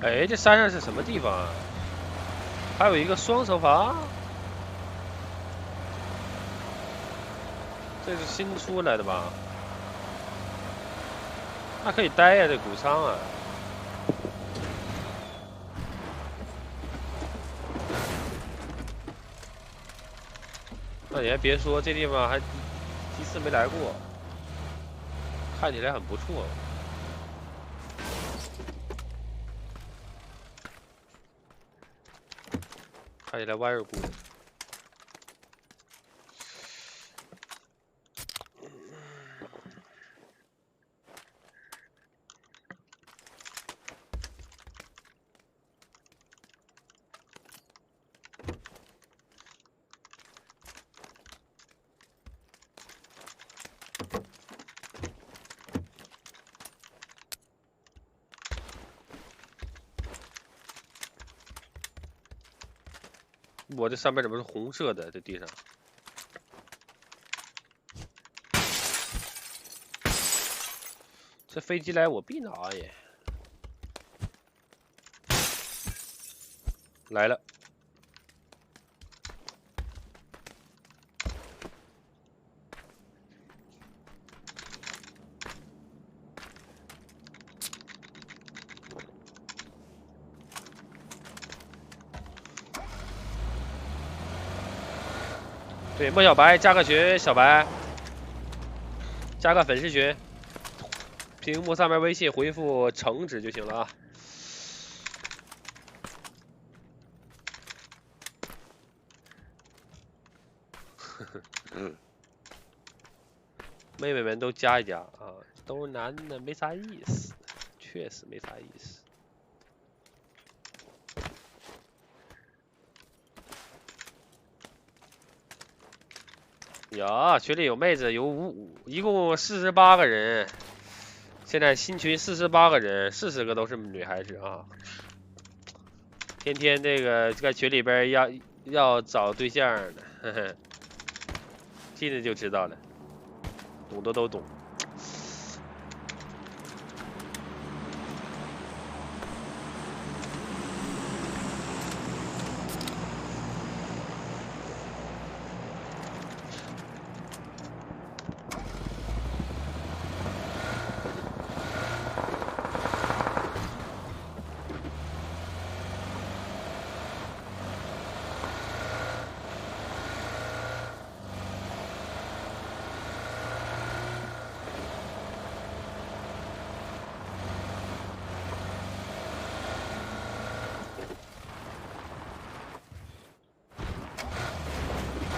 哎，这山上是什么地方啊？还有一个双层房，这是新出来的吧？那可以待呀，这谷仓啊。那你还别说，这地方还第一次没来过，看起来很不错。看起来歪着估的。我这上面怎么是红色的？这地上，这飞机来我必拿耶！来了，对，莫小白加个群，小白加个粉丝群，屏幕上面微信回复橙子就行了啊。妹妹们都加一加啊，都是男的没啥意思，确实没啥意思。有群里有妹子，一共48个人，现在新群48个人，40个都是女孩子啊。天天这个在群里边要找对象的，呵呵，进去就知道了，懂的都懂。